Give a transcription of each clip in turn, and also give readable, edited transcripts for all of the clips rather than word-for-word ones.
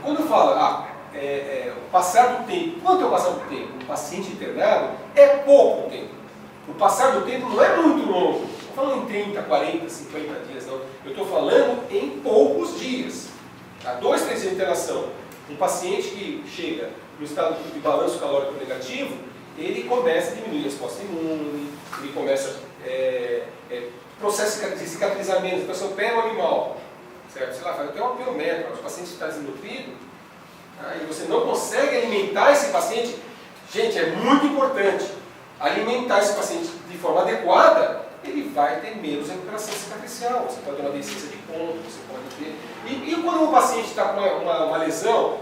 quando eu falo, o passar do tempo, quanto é o passar do tempo? Um paciente internado é pouco tempo. O passar do tempo não é muito longo. Não estou falando em 30, 40, 50 dias, não. Eu estou falando em poucos dias. 2, 3 dias de internação. Um paciente que chega no estado de balanço calórico negativo, ele começa a diminuir a resposta imune, ele começa processo de cicatrizamento. Então, se eu pego o animal, certo? Sei lá, faz até uma pirométrica, os pacientes estão desnutridos, e você não consegue alimentar esse paciente. Gente, é muito importante alimentar esse paciente de forma adequada, ele vai ter menos recuperação cicatricial. Você pode ter uma deficiência de ponto, você pode ter... E quando o paciente está com uma lesão,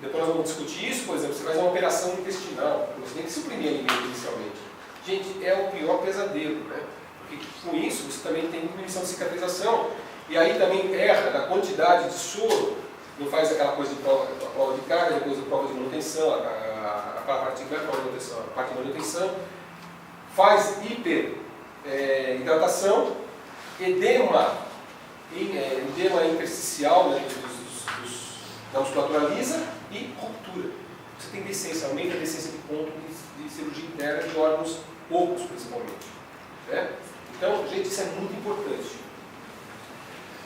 depois nós vamos discutir isso, por exemplo, você faz uma operação intestinal, você tem que suprimir alimento inicialmente. Gente, é o pior pesadelo, né? Porque com isso você também tem diminuição de cicatrização, e aí também erra na quantidade de soro, não faz aquela coisa de prova de carga, depois de prova de manutenção, a parte de manutenção, faz hidratação, edema intersticial, né, da musculatura lisa, e ruptura. Você tem decência, aumenta a decência de ponto de cirurgia interna de órgãos poucos, principalmente. Né? Então, gente, isso é muito importante.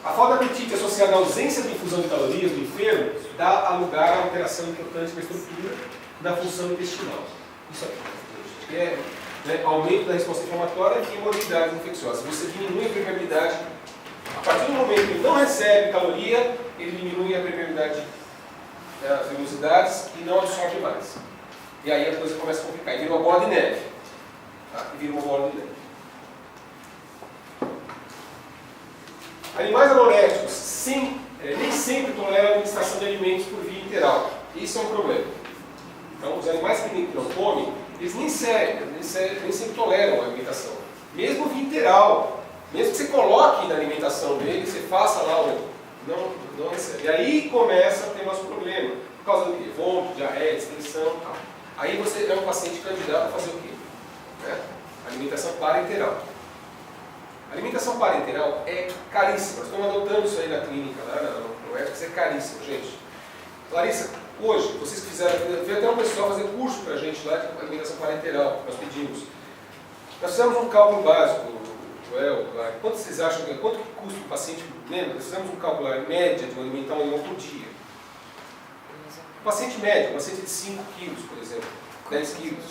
A falta de apetite associada à ausência de infusão de calorias do enfermo dá lugar a alteração importante na estrutura da função intestinal. Isso aqui aumento da resposta inflamatória e morbidades infecciosas. Você diminui a permeabilidade. A partir do momento que ele não recebe caloria, ele diminui a permeabilidade das velocidades e não absorve mais. E aí a coisa começa a complicar. E vira uma bola de neve. Animais anoréticos nem sempre toleram a administração de alimentos por via interal. Isso é um problema. Então, os animais que não comem, eles nem sempre toleram a alimentação. Mesmo via interal. Mesmo que você coloque na alimentação dele, você faça lá não recebe. E aí começa a ter nosso problema. Por causa do quê? Vômito, diarreia, distensão e tal. Aí você é um paciente candidato a fazer o quê? Alimentação parenteral. A alimentação parenteral é caríssima. Nós estamos adotando isso aí na clínica, lá no Edx, é caríssimo, gente. Larissa, hoje, vocês que fizeram, veio até um pessoal fazer curso para a gente lá de alimentação parenteral, nós pedimos. Nós fizemos um cálculo básico, quanto vocês acham, quanto que custa o paciente, lembra? Nós fizemos um cálculo lá, média de alimentar um animal por dia. O paciente médio, um paciente de 5 quilos, por exemplo, 10 quilos.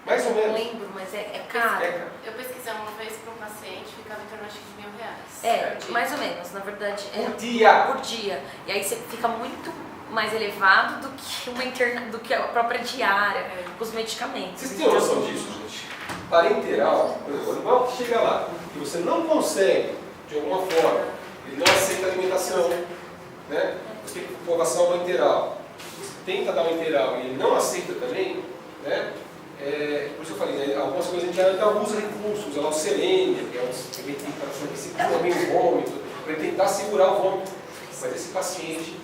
Mais ou menos. Não lembro, mas é caro. Eu pesquisei uma vez para um paciente, ficava em torno de R$1.000. Mais ou menos, na verdade. Por dia. Por dia. E aí você fica muito mais elevado do que a própria diária, com os medicamentos. Vocês têm noção disso, gente? Parenteral, por exemplo, o animal que chega lá e você não consegue, de alguma forma, ele não aceita a alimentação, né? Você tem população parenteral, você tenta dar uma interal e ele não aceita também, né? Por isso eu falei, né? Algumas coisas a gente ainda usa recursos, usa lá o selênio, que é um elemento que segura também o vômito, para tentar segurar o vômito. Mas esse paciente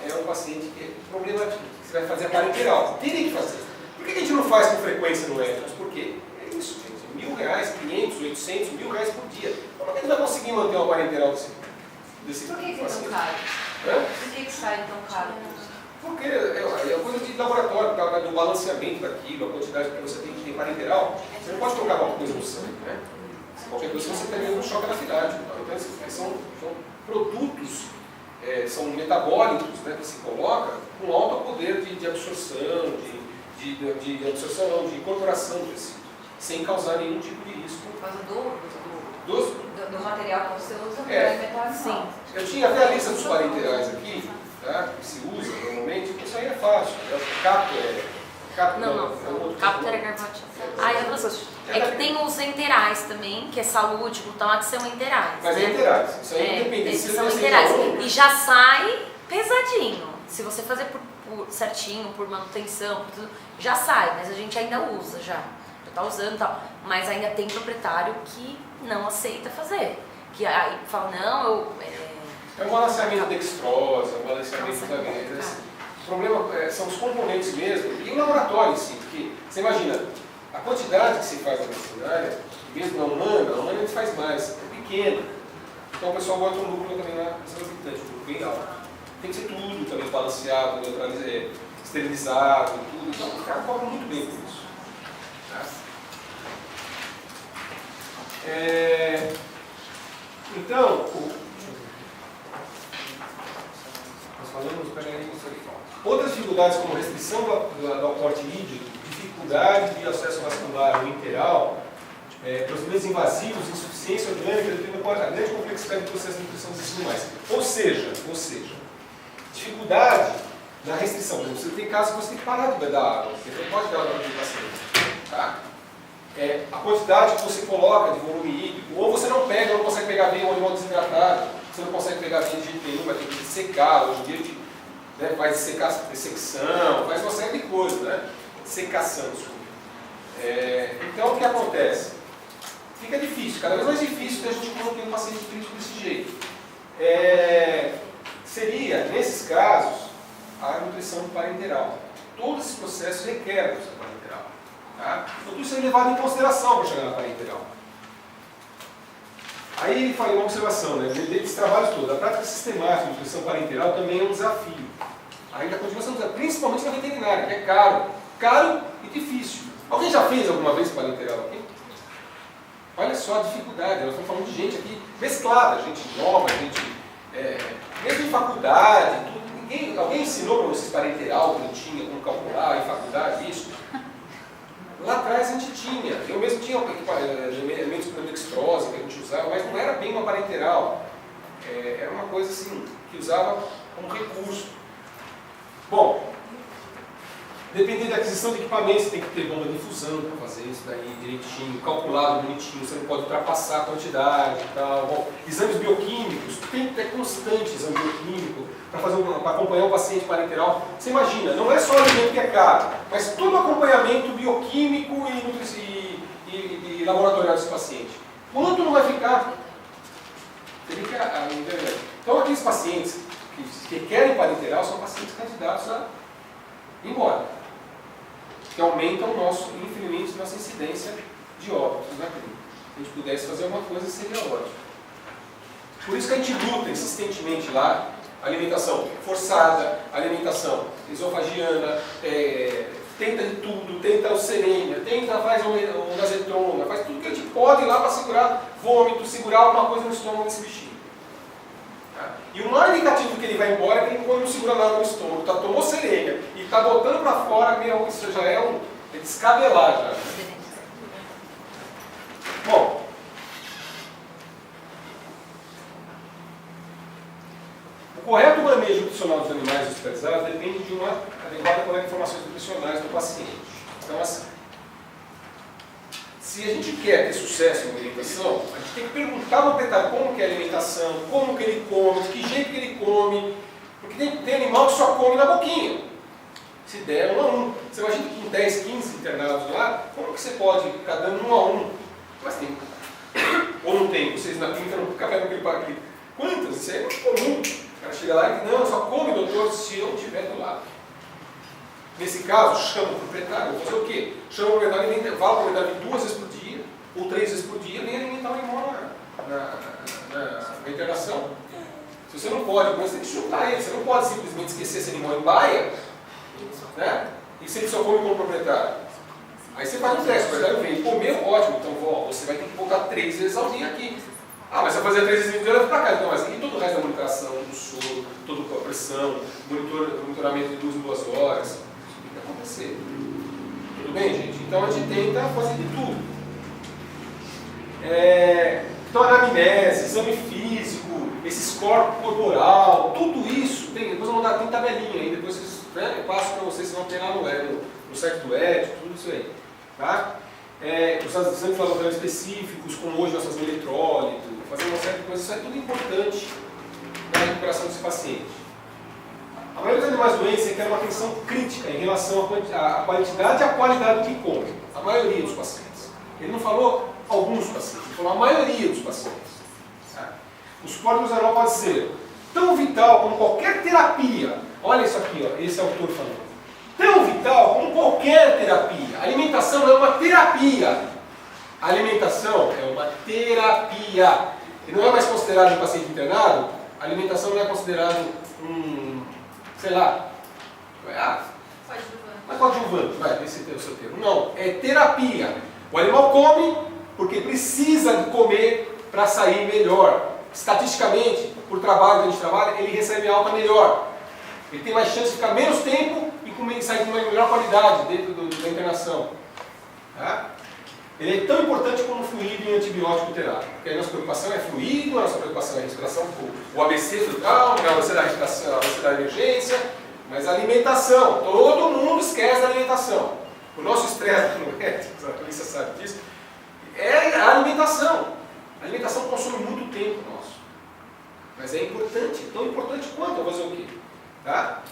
é um paciente que é problemático, que você vai fazer a parenteral. Teria que fazer. Por que a gente não faz com frequência no Edx? Porque é isso, gente. R$1.000, 500, 800, R$1.000 por dia. Como é que a gente vai conseguir manter uma parenteral desse Por que é paciente? tão caro? Por que sai tão caro? Porque é coisa de laboratório, por causa do balanceamento daquilo, a quantidade que você tem que ter parenteral. Você não pode colocar qualquer coisa no sangue, né? Qualquer coisa você tem um choque anafilático. Então, são produtos, são metabólicos, né, que se coloca com alto poder de absorção, de absorção não, de incorporação do tecido, sem causar nenhum tipo de risco. Por causa do material que você usa para alimentar. Sim. Eu tinha até a lista dos parenterais aqui, tá, que se usa normalmente, isso aí é fácil. Captor é garbacha. É que tem os enterais também, que é saúde, glutamato, são enterais. Mas né? é enterais, isso aí é independente. Esses são enterais. E já sai pesadinho. Se você fazer por certinho, por manutenção, por tudo, já sai, mas a gente ainda usa já tá usando e tal. Mas ainda tem proprietário que não aceita fazer. Que aí fala, não, É um balanceamento dextrosa, um balanceamento da grelha. O problema são os componentes mesmo e o laboratório em si, porque você imagina, a quantidade que se faz na veterinária, mesmo na humana a gente faz mais, é pequena. Então o pessoal bota um núcleo também lá, exorbitante, um núcleo bem alto. tem que ser tudo também balanceado, esterilizado, tudo. Então o cara cobra muito bem por isso. Tá? Então, nós falamos, outras dificuldades como restrição do aporte hídrico, dificuldade de acesso vascular ou interal, procedimentos invasivos, insuficiência orgânica, a grande complexidade do processo de nutrição dos animais. Ou seja, dificuldade na restrição. Por exemplo, você tem casos que você tem que parar de beber água, você não pode dar água para o paciente. Tá? A quantidade que você coloca de volume hídrico, ou você não pega, não consegue pegar bem um animal desidratado, você não consegue pegar bem de jeito nenhum, vai ter que secar. Hoje em dia faz dessecção, faz uma série de coisas, né? Secação, desculpa. Então o que acontece? Fica difícil, cada vez mais difícil de a gente manter um paciente crítico desse jeito. Seria, nesses casos, a nutrição parenteral. Todos esses processos requerem nutrição parenteral. Tá? Então tudo isso é levado em consideração para chegar na parenteral. Aí ele falou uma observação, né? Desses trabalhos todos, a prática sistemática de nutrição parenteral também é um desafio. Ainda continua sendo um desafio, principalmente na veterinária, que é caro e difícil. Alguém já fez alguma vez parenteral aqui? Olha só a dificuldade, nós estamos falando de gente aqui mesclada, gente nova, gente mesmo em faculdade, tudo. Alguém ensinou para vocês parenteral, bonitinha, como calcular em faculdade, isso? Lá atrás a gente tinha, eu mesmo tinha elementos de dextrose que a gente usava, mas não era bem uma parenteral. Era uma coisa assim, que usava como recurso. Bom, dependendo da aquisição de equipamentos, você tem que ter bomba de infusão para fazer isso daí direitinho, calculado, bonitinho, você não pode ultrapassar a quantidade e tal. Bom, exames bioquímicos, tem que ter constante exame bioquímico para acompanhar o paciente parenteral. Você imagina, não é só o alimento que é caro, mas todo o acompanhamento bioquímico e laboratorial desse paciente. Quanto não vai ficar? Então aqueles pacientes que querem parenteral são pacientes candidatos a ir embora, que aumentam infelizmente nossa incidência de óbitos na clínica. Se a gente pudesse fazer alguma coisa, seria ótimo. Por isso que a gente luta insistentemente lá, alimentação forçada, alimentação esofagiana, tenta de tudo, tenta o serênia, faz o gazetrona, faz tudo que a gente pode lá para segurar vômito, segurar alguma coisa no estômago desse bichinho. Tá? E o maior indicativo que ele vai embora é que ele, quando não segura nada no estômago, tomou serênia e está botando para fora, isso já é descabelar já. Bom, o correto manejo nutricional dos animais hospitalizados depende de uma adequada coleta de informações nutricionais do paciente. Então, assim, se a gente quer ter sucesso na alimentação, a gente tem que perguntar ao proprietário como que é a alimentação, como que ele come, de que jeito que ele come, porque tem animal que só come na boquinha. Se der um a um. Você imagina que com 10, 15 internados lá, como que você pode ficar dando um a um? Mas tem. Ou não tem, vocês na clínica não ficam pegando aquele pacote. Quantas? Isso é muito comum. O cara chega lá e diz, não, só come, doutor, se eu estiver do lado. Nesse caso, chama o proprietário. Vou fazer o quê? Chama o proprietário e fala para o proprietário 2 vezes por dia, ou 3 vezes por dia, nem alimentar o animal na internação. Se você não pode, você tem que chutar ele. Você não pode simplesmente esquecer esse animal em baia, né? E se ele só come como proprietário. Aí você faz um teste, o proprietário vem, comeu, ótimo, então vó, você vai ter que voltar 3 vezes ao dia aqui. Ah, mas você vai fazer 3 vezes ao dia, leva para casa. Então, mas e todo o resto da monitoração, do soro, toda a pressão, monitoramento de 2 em 2 horas, isso tem que acontecer. Tudo bem, gente? Então a gente tenta fazer de tudo. Então, anamnese, exame físico, esse score corporal, tudo isso, depois eu vou mandar, tem tabelinha aí, depois vocês, né, eu passo para vocês, vocês vão ter lá no site do ED, tudo isso aí. Tá? Os exames laboratoriais específicos, como hoje nossas eletrólitos, fazer uma série de coisas, isso é tudo importante na recuperação desse paciente. A maioria dos animais doentes requer uma atenção crítica em relação à quantidade e à qualidade do que come. A maioria dos pacientes. Ele não falou alguns pacientes, ele falou a maioria dos pacientes. Tá? O suporte emocional pode ser tão vital como qualquer terapia. Olha isso aqui, ó, esse autor falando. Tão vital como qualquer terapia. A alimentação é uma terapia. A alimentação é uma terapia. E não é mais considerado um paciente internado A alimentação não é considerado sei lá, não é coadjuvante, esse é o seu termo. Não, é terapia. O animal come porque precisa de comer para sair melhor. Estatisticamente, por trabalho que a gente trabalha, ele recebe alta melhor. Ele tem mais chance de ficar menos tempo e sair com uma melhor qualidade dentro da internação. Tá? Ele é tão importante como o fluido e o antibiótico terápico. Porque a nossa preocupação é fluido, a nossa preocupação é a respiração, o ABC do trauma, o ABC da respiração, o ABC da emergência, mas a alimentação. Todo mundo esquece da alimentação. O nosso estresse, a polícia sabe disso, é a alimentação. A alimentação consome muito tempo nosso. Mas é importante, tão importante quanto eu vou fazer o quê? Tá?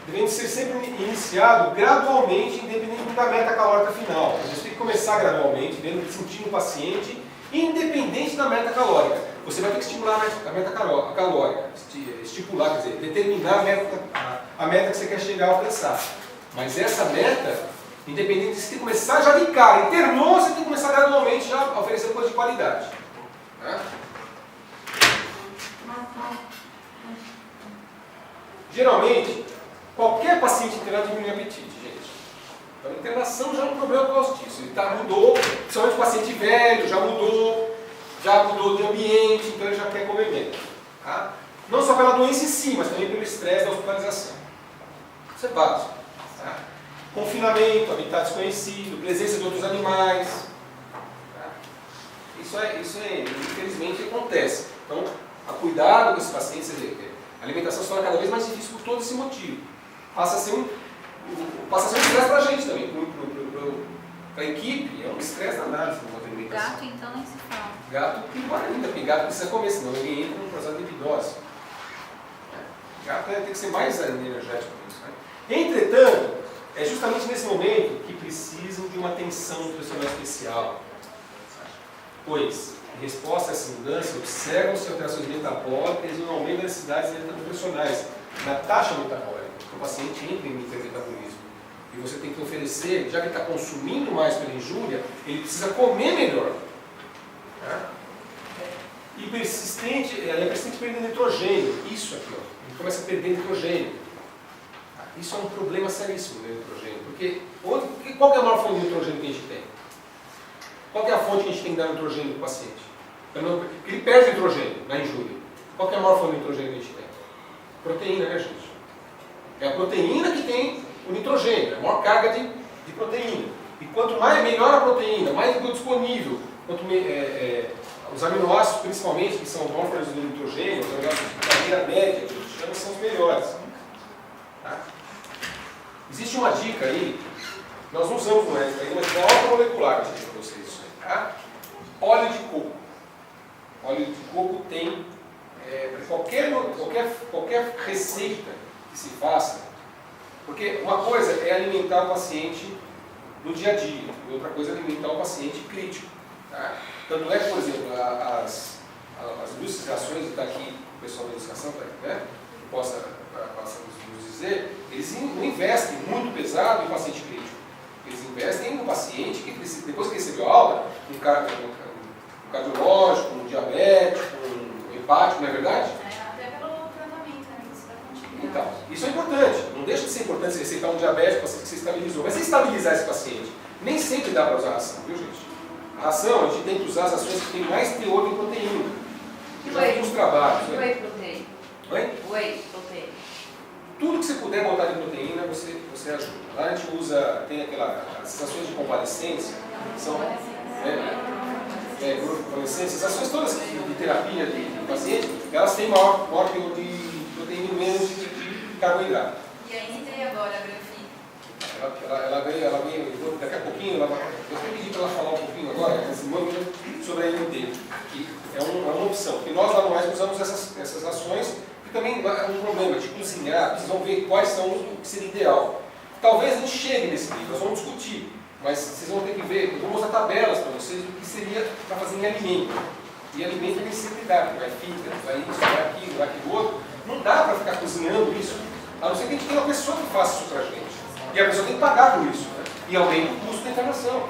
Devendo ser sempre iniciado gradualmente, independente da meta calórica final. A gente tem que começar gradualmente, sentindo o paciente, independente da meta calórica. Você vai ter que estimular a meta calórica, estipular, quer dizer, determinar a meta que você quer chegar a alcançar. Mas essa meta, independente de você começar já de cara, internou, você tem que começar gradualmente já a oferecer coisa de qualidade. Tá? Geralmente, qualquer paciente internado diminui o apetite, gente. Então, a internação já é um problema por causa disso. Ele mudou, principalmente o paciente velho, já mudou de ambiente, então ele já quer comer menos. Tá? Não só pela doença em si, mas também pelo estresse da hospitalização. Isso é básico. Tá? Confinamento, habitat desconhecido, presença de outros animais. Tá? Isso infelizmente acontece. Então, cuidado com esses pacientes. A alimentação se torna cada vez mais difícil por todo esse motivo. Passa a ser um estresse para a gente também, para a equipe, é um estresse danado a alimentação. Gato, então, nem se fala. Gato, pior ainda, porque gato precisa comer, senão ele entra num processo de lipidose. Gato tem que ser mais energético que isso. Né? Entretanto, é justamente nesse momento que precisam de uma atenção nutricional especial. Pois, em resposta a essa mudança, observam-se alterações metabólicas e um aumento das necessidades nutricionais na taxa metabólica, porque o paciente entra em hipermetabolismo. E você tem que oferecer, já que ele está consumindo mais pela injúria, ele precisa comer melhor. Tá? E persistente perder nitrogênio. Isso aqui, ó. Ele começa a perder nitrogênio. Isso é um problema seríssimo do nitrogênio, porque qual é a maior fonte de nitrogênio que a gente tem? Qual é a fonte que a gente tem que dar nitrogênio para o paciente? Porque ele perde nitrogênio na injúria. Qual é a maior fonte de nitrogênio que a gente tem? Proteína, né, gente? É a proteína que tem o nitrogênio, a maior carga de proteína. E quanto melhor a proteína, mais disponível, os aminoácidos, principalmente, que são órfãos do nitrogênio, os aminoácidos de carreira média, que a gente chama, são os melhores. Tá? Existe uma dica aí, nós não usamos no médico ainda, mas é uma molecular que eu digo para vocês isso aí. Tá? Óleo de coco. Óleo de coco tem, qualquer receita que se faça, porque uma coisa é alimentar o paciente no dia a dia, e outra coisa é alimentar o paciente crítico. Tá? Tanto é que, por exemplo, as indústrias de rações, está aqui o pessoal da educação, né, que possa nos dizer, eles não investem muito pesado em paciente crítico. Eles investem no paciente que, depois que recebeu alta, um cardiológico, um diabético, um hepático, não é verdade? Até pelo tratamento, né? Você vai continuar. Então, isso é importante. Não deixa de ser importante você receitar um diabético, paciente que você estabilizou. Mas se estabilizar esse paciente, nem sempre dá para usar a ração, viu, gente? A ração, a gente tem que usar as rações que têm mais teor de proteína. Já fiz os trabalhos. Whey protein. Oi? Whey protein. Tudo que você puder botar de proteína, você ajuda. Lá a gente usa, tem as ações de convalescência, são convalescência, as ações todas de terapia de paciente, elas têm maior teor de proteína e menos de carboidrato. E a Inter agora, a Grafite? Ela veio, daqui a pouquinho, eu vou pedir para ela falar um pouquinho agora, sobre a NT, que é uma opção, porque nós lá no mais usamos essas ações, que também é um problema de cozinhar, vocês vão ver quais são o que seria ideal. Talvez a gente chegue nesse nível, nós vamos discutir, mas vocês vão ter que ver, eu vou mostrar tabelas para vocês do que seria para fazer em alimento. E alimento nem sempre dá, porque vai fibra, vai isso, vai aquilo outro. Não dá para ficar cozinhando isso, a não ser que a gente tenha uma pessoa que faça isso para a gente. E a pessoa tem que pagar por isso, né? E aumenta o custo da internação.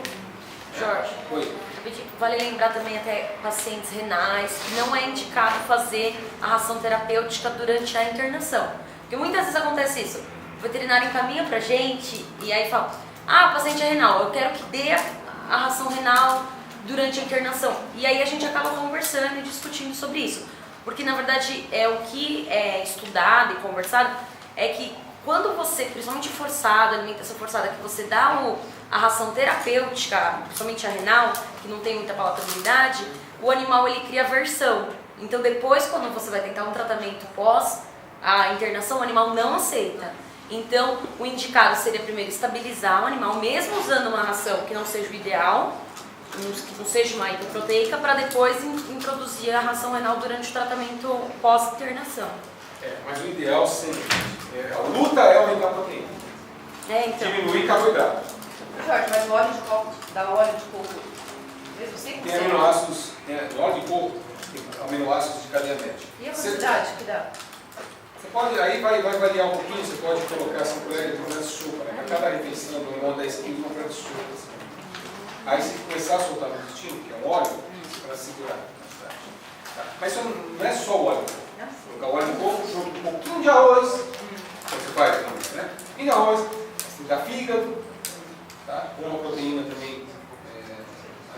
Jorge, Oi. rapidinho, vale lembrar também até pacientes renais que não é indicado fazer a ração terapêutica durante a internação. Porque muitas vezes acontece isso, o veterinário encaminha pra gente e aí fala, o paciente é renal, eu quero que dê a ração renal durante a internação. E aí a gente acaba conversando e discutindo sobre isso. Porque na verdade o que é estudado e conversado é que quando você, principalmente forçado, alimentação forçada, que você dá a ração terapêutica, principalmente a renal, que não tem muita palatabilidade, o animal ele cria aversão. Então depois, quando você vai tentar um tratamento pós a internação, o animal não aceita. Então o indicado seria primeiro estabilizar o animal, mesmo usando uma ração que não seja o ideal, que não seja uma hipoproteica, para depois introduzir a ração renal durante o tratamento pós-internação. Mas o ideal sempre, a luta é aumentar a proteína. Então. Diminuir carboidrato. Jorge, mas o óleo de coco, dá óleo de coco, mesmo assim? Tem aminoácidos, o óleo de coco tem aminoácidos de cadeia média. E a quantidade que dá? Você pode, aí vai variar um pouquinho, você pode colocar essa colher de sopa, né? Cada refeição do limão 10 kg, uma colher de sopa. Assim. Aí você começar a soltar no intestino, que é um óleo, para segurar. Tá? Mas isso não é só o óleo. Colocar o óleo de coco junto com um pouquinho de arroz. Você faz, né? Um pouquinho de arroz, você tem que dar fígado, tá? Com uma proteína também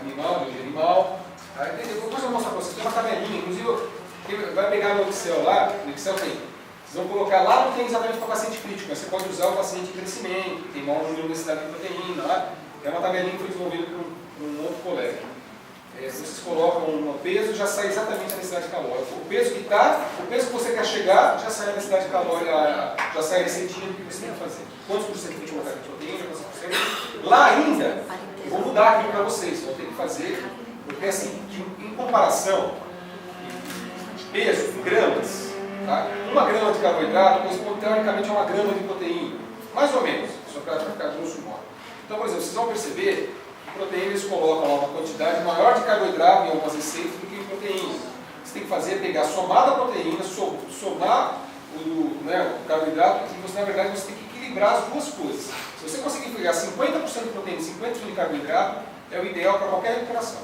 animal, de origem animal. Tá? Depois eu vou mostrar para vocês, tem uma tabelinha, inclusive vai pegar no Excel lá, no Excel tem. Vocês vão colocar lá, não tem exatamente para paciente crítico, mas você pode usar o paciente em crescimento, tem maior número de necessidade de proteína lá. É uma tabelinha que foi desenvolvida por um outro colega. Vocês colocam um peso, já sai exatamente a necessidade calórica. O peso que você quer chegar, já sai a necessidade calórica, já sai a receitinha do que você tem que fazer. Quantos por cento tem que colocar de proteína, quantos por cento? Lá ainda, eu vou mudar aquilo para vocês, vão ter que fazer, porque assim, em comparação, peso em gramas, tá? 1 grama de carboidrato corresponde teoricamente a 1 grama de proteína. Mais ou menos, só para ficar grosso modo. Então, por exemplo, vocês vão perceber que proteína eles colocam uma quantidade maior de carboidrato em algumas receitas do que em proteína. Você tem que fazer é pegar somada a proteína, somar o carboidrato, e você, na verdade, você tem que equilibrar as duas coisas. Se você conseguir pegar 50% de proteína e 50% de carboidrato, é o ideal para qualquer recuperação.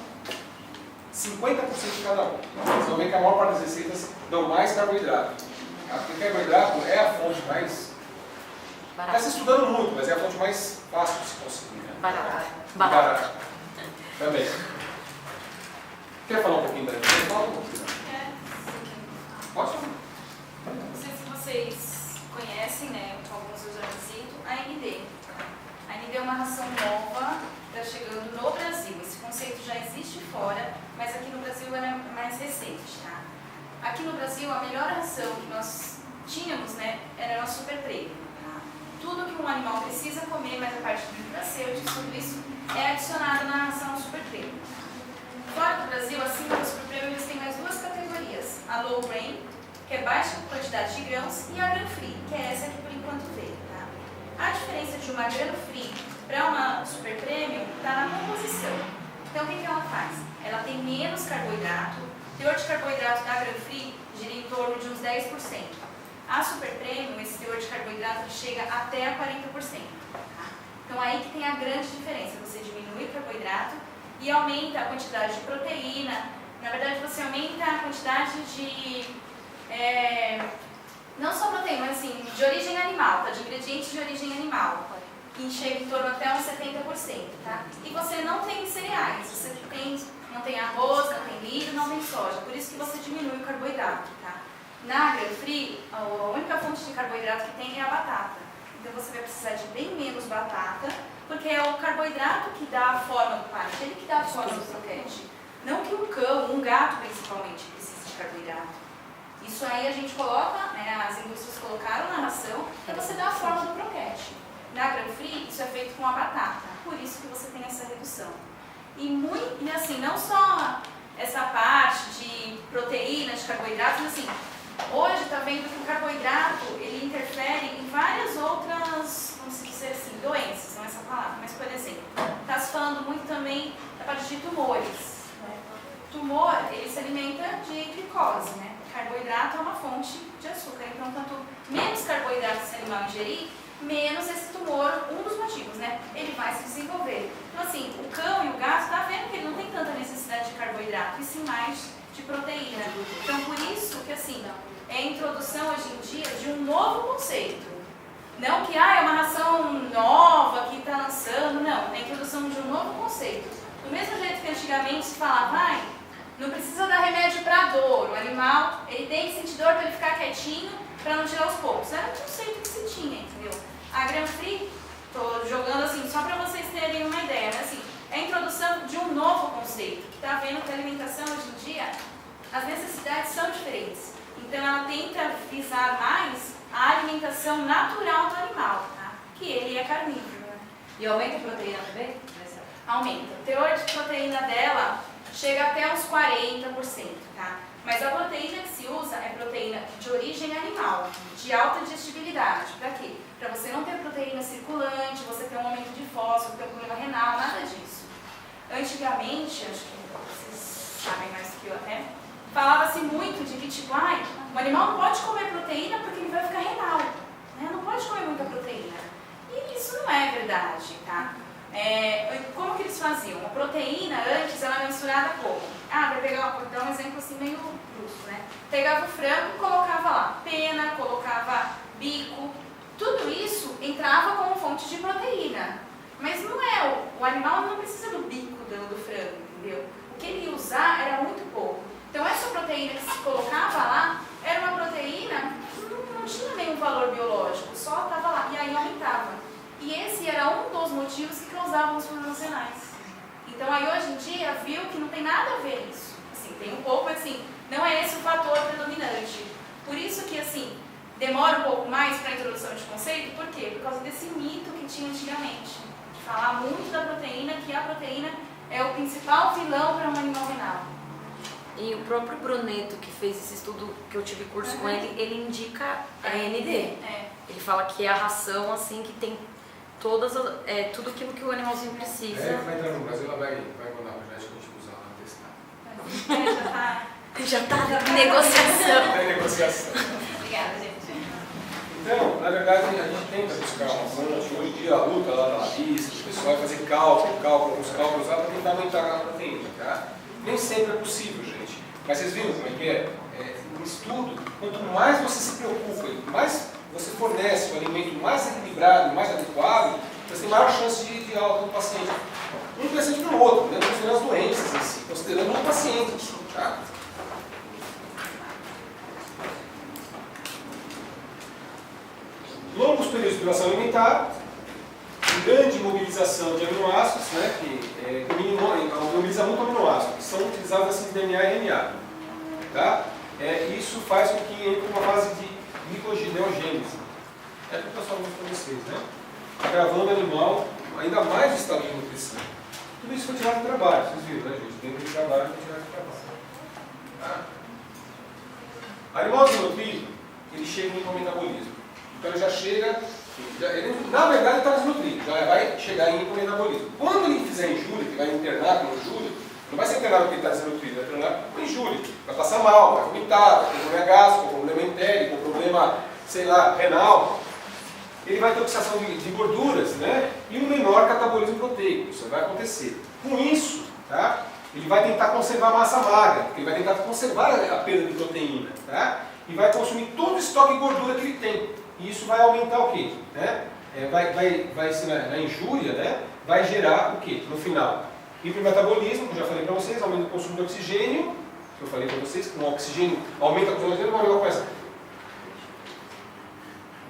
50% de cada um. Vocês vão ver que a maior parte das receitas dão mais carboidrato. Porque carboidrato é a fonte mais... Está se estudando muito, mas é a fonte mais fácil de se conseguir. Né? Barata. Também. Quer falar um pouquinho da gente? Fala um pouquinho. Pode falar. Não sei se vocês conhecem, né, alguns eu já visito, a AND. A AND é uma ração nova, está chegando no Brasil. Esse conceito já existe fora, mas aqui no Brasil ela é mais recente. Tá? Aqui no Brasil, a melhor ração que nós tínhamos, né, era a nossa Super Premium. Tudo que um animal precisa comer, mas a parte de nutracêuticos, tudo isso é adicionado na ração Super Premium. Fora do Brasil, acima do Super Premium, eles têm mais duas categorias. A Low Grain, que é baixa quantidade de grãos, e a Gran Free, que é essa que por enquanto veio. Tá? A diferença de uma Gran Free para uma Super Premium está na composição. Então, o que ela faz? Ela tem menos carboidrato. O teor de carboidrato da Gran Free gira em torno de uns 10%. A Super Premium, esse teor de carboidrato chega até a 40%. Tá? Então aí que tem a grande diferença, você diminui o carboidrato e aumenta a quantidade de proteína. Na verdade você aumenta a quantidade de, não só proteína, mas assim, de origem animal, tá? De ingredientes de origem animal, que chega em torno até uns 70%. Tá? E você não tem cereais, você não tem arroz, não tem milho, não tem soja, por isso que você diminui o carboidrato. Tá? Na Gran Free, a única fonte de carboidrato que tem é a batata. Então você vai precisar de bem menos batata, porque é o carboidrato que dá a forma do peixe, ele que dá a forma do croquete. Não que um cão, um gato principalmente, precise de carboidrato. Isso aí a gente coloca, né, as indústrias colocaram na ração, para você dar a forma do croquete. Na Gran Free, isso é feito com a batata, por isso que você tem essa redução. E assim, não só essa parte de proteína, de carboidratos, mas assim, hoje está vendo que o carboidrato ele interfere em várias outras, vamos dizer assim, doenças, não é essa palavra, mas por exemplo, está se falando muito também da parte de tumores. Né? Tumor, ele se alimenta de glicose, né? Carboidrato é uma fonte de açúcar, então quanto menos carboidrato esse animal ingerir, menos esse tumor, um dos motivos, né? Ele vai se desenvolver. Então, assim, o cão e o gato tá vendo que ele não tem tanta necessidade de carboidrato, e sim mais de proteína. Então, por isso que, assim, é a introdução hoje em dia de um novo conceito. Não que, é uma ração nova que está lançando, não. É a introdução de um novo conceito. Do mesmo jeito que antigamente se falava, não precisa dar remédio para dor. O animal, ele tem que sentir dor para ele ficar quietinho, para não tirar os poucos. Era um conceito que se tinha, entendeu? A Gram Free, estou jogando assim, só para vocês terem uma ideia, né? Assim, é a introdução de um novo conceito, que está vendo que a alimentação hoje em dia, as necessidades são diferentes. Então ela tenta visar mais a alimentação natural do animal, tá? Que ele é carnívoro. E aumenta a proteína também? Aumenta. O teor de proteína dela chega até uns 40%, tá? Mas a proteína que se usa é proteína de origem animal, de alta digestibilidade. Para quê? Para você não ter proteína circulante, você ter um aumento de fósforo, ter um problema renal, nada disso. Antigamente, acho que vocês sabem mais do que eu até, falava-se muito de que, tipo, o animal não pode comer proteína porque ele vai ficar renal, né? Não pode comer muita proteína. E isso não é verdade, tá? Como que eles faziam? A proteína, antes, ela era mensurada como? Vou dar um exemplo assim meio brusco, né? Pegava o frango, colocava lá pena, colocava bico, tudo isso entrava como fonte de proteína. Mas não é, o animal não precisa do bico do frango, entendeu? O que ele ia usar era muito pouco. Então essa proteína que se colocava lá, era uma proteína que não tinha nenhum valor biológico, só estava lá, e aí aumentava. E esse era um dos motivos que causavam os problemas renais. Então aí hoje em dia viu que não tem nada a ver isso. Assim, tem um pouco, mas assim, não é esse o fator predominante. Por isso que assim, demora um pouco mais para a introdução de conceito, por quê? Por causa desse mito que tinha antigamente. De falar muito da proteína, que a proteína é o principal vilão para um animal renal. E o próprio Bruneto, que fez esse estudo, que eu tive curso com ele, ele indica a ND. Ele fala que é a ração assim que tem tudo aquilo que o animalzinho precisa. Vai entrar no Brasil, ela vai mandar pra gente usar lá, testar. Já tá em negociação. Está em negociação. Obrigada, gente. Então, na verdade, a gente tenta buscar uma fonte. Hoje em dia, a luta lá da Larissa, o pessoal vai fazer alguns cálculos lá para tentar aumentar a proteína, tá? Nem sempre é possível, gente. Mas vocês viram como é que é? Um estudo, quanto mais você se preocupa, mais você fornece um alimento mais equilibrado, mais adequado, você tem maior chance de alta no paciente. Um paciente para o outro, né? Considerando as doenças em si, considerando o paciente. Tá? Longos períodos de privação alimentar, grande mobilização de aminoácidos, né? Que mobiliza muito aminoácidos, que são utilizados assim de DNA e RNA. Tá? Isso faz com que entre uma fase de gliconeogênese. É o que eu estou falando para vocês, né? Agravando o animal ainda mais o estado de nutrição. Tudo isso foi tirado do trabalho, vocês viram, né, gente? Dentro do trabalho foi tirado do trabalho. Tá? Animal desnutrido, ele chega em hipometabolismo. Então ele já chega, na verdade ele está desnutrido, já vai chegar em hipometabolismo. Quando ele fizer injúria, que vai internar com injúria, não vai ser internado porque ele está desnutrido, vai internar com injúria. Vai passar mal, vai vomitar, vai ter problema gástrico, problema entérico, problema, sei lá, renal. Ele vai ter oxidação de gorduras, né? E um menor catabolismo proteico, isso vai acontecer. Com isso, tá? Ele vai tentar conservar a massa magra, porque ele vai tentar conservar a perda de proteína, tá? E vai consumir todo o estoque de gordura que ele tem. E isso vai aumentar o quê? Né? Vai ser na injúria, né? Vai gerar o quê? No final, hipermetabolismo, como eu já falei para vocês, aumenta o consumo de oxigênio, que eu falei para vocês, que o oxigênio aumenta o consumo de oxigênio, vai começar.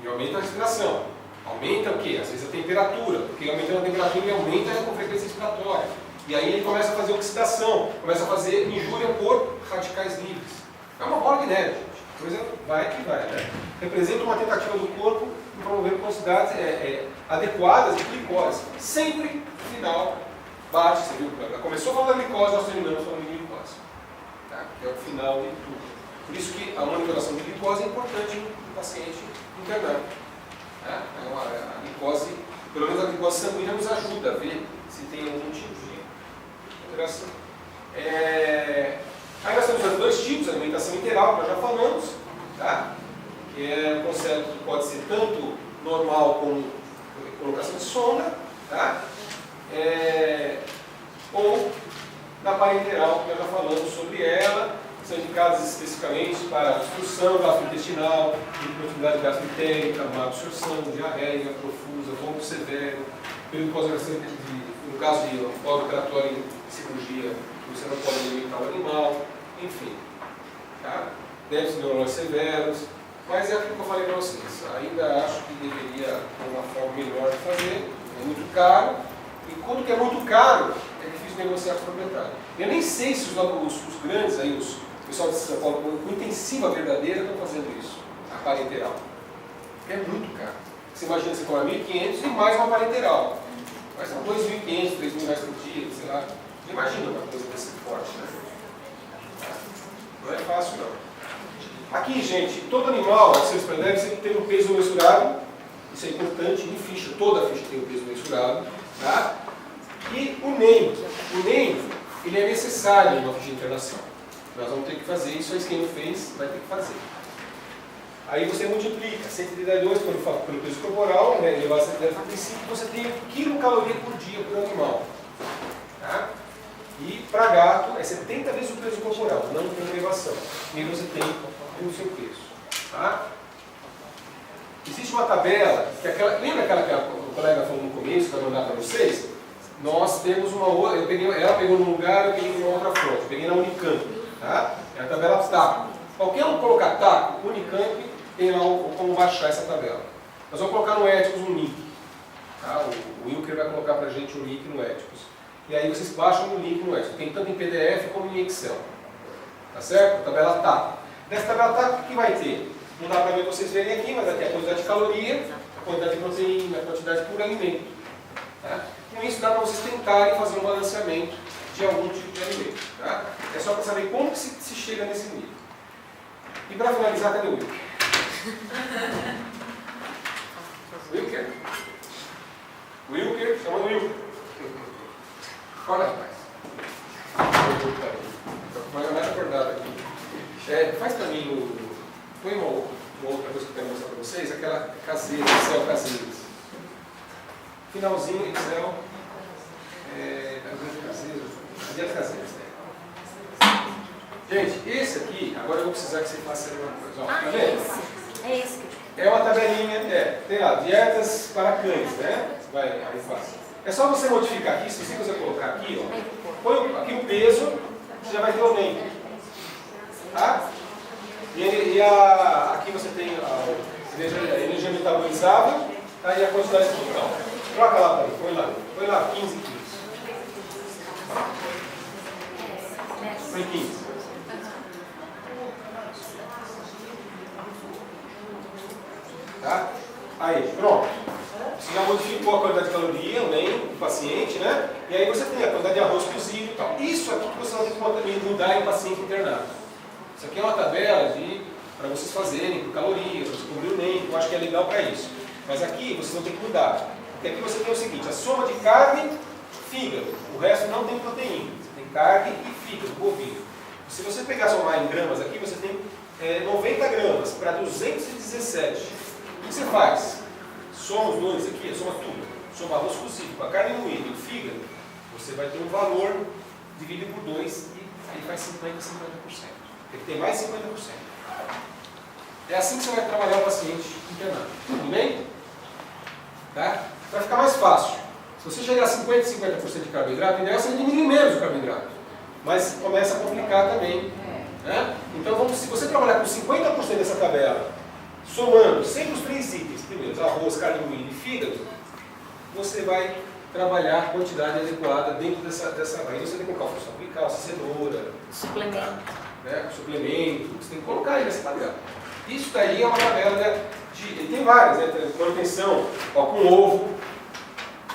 E aumenta a respiração. Aumenta o quê? Às vezes a temperatura, porque aumentando a temperatura ele aumenta a frequência respiratória. E aí ele começa a fazer oxidação, começa a fazer injúria por radicais livres. É uma bola de neve, gente. A coisa vai que vai, né? Representa uma tentativa do corpo de promover quantidades adequadas de glicose. Sempre, no final, bate, você viu? Começou falando da glicose, nós terminamos falando de glicose. Tá? Que é o final de tudo. Por isso que a monitoração de glicose é importante no paciente internado. A glicose, pelo menos a glicose sanguínea, nos ajuda a ver se tem algum tipo de alteração. Aí nós temos dois tipos, a alimentação integral, que nós já falamos, tá? Que é um conceito que pode ser tanto normal com colocação de sonda, tá? Ou na parenteral, que nós já falamos sobre ela, são indicadas especificamente para obstrução gastrointestinal, hiperatividade gastroentérica, má absorção, diarreia profusa, vômito severo, período pós-operatório, no caso de pós-operatório em cirurgia, você não pode alimentar o animal, enfim. Tá? Déficits neurológicos severos, mas é aquilo que eu falei para vocês. Ainda acho que deveria ter uma forma melhor de fazer, é muito caro, e quando que é muito caro, é difícil negociar com o proprietário. Eu nem sei se os grandes aí, o pessoal de São Paulo, com intensiva verdadeira, estão fazendo isso, a parenteral. É muito caro. Você imagina, você cobra 1.500 e mais uma parenteral. Mas são 2.500, 3.000 reais por dia, sei lá. Imagina uma coisa desse forte, né? Não é fácil, não. Aqui, gente, todo animal, vocês percebem, sempre tem um peso mensurado. Isso é importante, em ficha, toda ficha tem um peso mensurado. Tá? E o NEM, ele é necessário em uma ficha de internação. Nós vamos ter que fazer isso, quem não fez vai ter que fazer. Aí você multiplica 132 pelo peso corporal, né, elevado a 135, você tem quilocaloria por dia por animal. Tá? E para gato é 70 vezes o peso corporal, não tem elevação. E aí você tem o seu peso. Tá? Existe uma tabela, lembra aquela que o colega falou no começo, para mandar para vocês? Nós temos uma outra, ela pegou num lugar, eu peguei numa outra fonte, eu peguei na Unicamp. Tá? É a tabela TACO. Qualquer um colocar TACO, Unicamp, tem lá como baixar essa tabela. Nós vamos colocar no Éticos um link. Tá? O Wilker vai colocar para a gente um link no Éticos. E aí vocês baixam o link no Éticos. Tem tanto em PDF como em Excel. Tá certo? A tabela TACO. Nessa tabela TACO, o que vai ter? Não dá para ver vocês verem aqui, mas aqui é a quantidade de caloria, a quantidade de proteína, a quantidade por alimento. Tá? Com isso dá para vocês tentarem fazer um balanceamento de algum tipo de alimento. Tá? É só para saber como que se chega nesse nível. E para finalizar, cadê o Wilker? Wilker? Wilker? Chama o Wilker. Acorda, rapaz. Estou mais acordado aqui. Faz para mim põe uma outra coisa que eu quero mostrar para vocês, aquela caseira, Excel caseiras. Finalzinho, Excel. Dieta caseira. Gente, esse aqui, agora eu vou precisar que você faça uma coisa. Ó, tá vendo? É esse. É uma tabelinha, tem lá, dietas para cães, né? Aí faz. É só você modificar aqui, se você colocar aqui, ó, põe aqui o peso, você já vai ter o NEM. Tá? Aqui você tem a energia metabolizável, tá? E a quantidade total. Troca lá para mim, põe lá 15 quilos. Põe 15. Tá? Aí, pronto. Você já modificou a quantidade de caloria, nem do paciente, né? E aí você tem a quantidade de arroz cozido e tal. Isso aqui que você não tem que mudar em um paciente internado. Isso aqui é uma tabela para vocês fazerem por calorias, para descobrir o NEM, eu acho que é legal para isso. Mas aqui vocês não tem que mudar. Porque aqui você tem o seguinte, a soma de carne, fígado. O resto não tem proteína. Você tem carne e fígado, bovino. Se você pegar somar em gramas aqui, você tem 90 gramas para 217. O que você faz? Soma os dois aqui, soma tudo. Soma arroz cozido com a carne moída e o fígado, você vai ter um valor dividido por 2 e aí faz 50%. Ele tem mais 50%. É assim que você vai trabalhar o paciente internado. Tudo bem? Tá? Para ficar mais fácil. Se você chegar a 50% e 50% de carboidrato, o ideal é você diminuir menos o carboidrato. Mas começa a complicar também. Né? Então, se você trabalhar com 50% dessa tabela, somando sempre os 3 itens, primeiro, arroz, carne moída e fígado, você vai trabalhar a quantidade adequada dentro dessa aí você tem que colocar calça, cenoura, suplemento. Né? Suplemento, você tem que colocar aí nessa tabela. Isso daí é uma tabela, né, tem várias, né? Manutenção com ovo.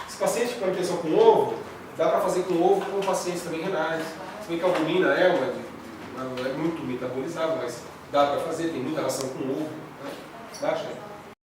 Esse paciente com manutenção com ovo, dá para fazer com ovo com pacientes também renais. Se bem que a albumina não é muito metabolizável, mas dá para fazer, tem muita relação com ovo. Né? Baixa aí.